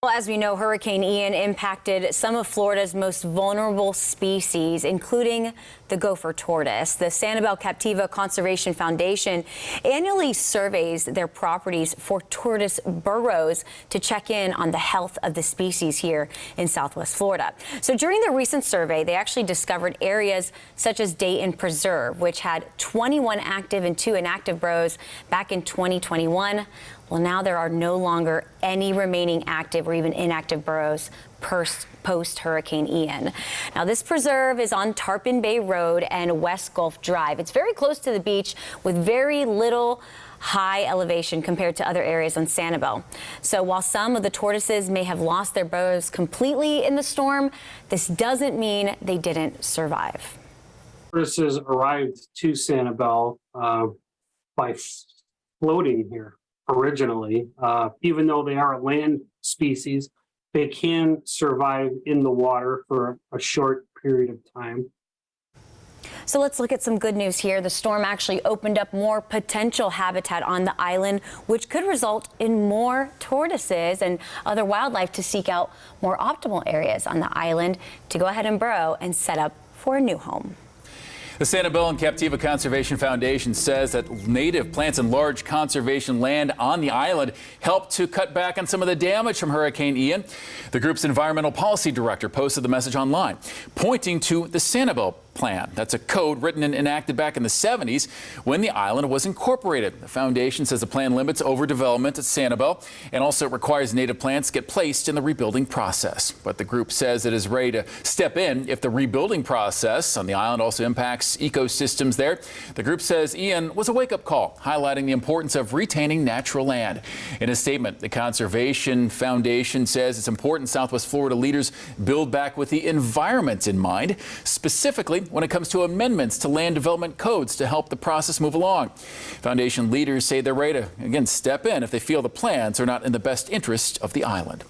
Well, as we know, Hurricane Ian impacted some of Florida's most vulnerable species, including the gopher tortoise. The Sanibel Captiva Conservation Foundation annually surveys their properties for tortoise burrows to check in on the health of the species here in Southwest Florida. So during the recent survey, they actually discovered areas such as Dayton Preserve, which had 21 active and 2 inactive burrows back in 2021. Well, now there are no longer any remaining active or even inactive burrows post-Hurricane Ian. Now, this preserve is on Tarpon Bay Road and West Gulf Drive. It's very close to the beach with very little high elevation compared to other areas on Sanibel. So while some of the tortoises may have lost their burrows completely in the storm, this doesn't mean they didn't survive. Tortoises arrived to Sanibel by floating here. Originally, even though they are a land species, they can survive in the water for a short period of time. So let's look at some good news here. The storm actually opened up more potential habitat on the island, which could result in more tortoises and other wildlife to seek out more optimal areas on the island to go ahead and burrow and set up for a new home. The Sanibel and Captiva Conservation Foundation says that native plants and large conservation land on the island helped to cut back on some of the damage from Hurricane Ian. The group's environmental policy director posted the message online, pointing to the Sanibel plan. That's a code written and enacted back in the 70s when the island was incorporated. The foundation says the plan limits overdevelopment at Sanibel and also requires native plants get placed in the rebuilding process. But the group says it is ready to step in if the rebuilding process on the island also impacts ecosystems there. The group says Ian was a wake-up call, highlighting the importance of retaining natural land. In a statement, the Conservation Foundation says it's important Southwest Florida leaders build back with the environment in mind, specifically when it comes to amendments to land development codes to help the process move along. Foundation leaders say they're ready to, again, step in if they feel the plans are not in the best interest of the island.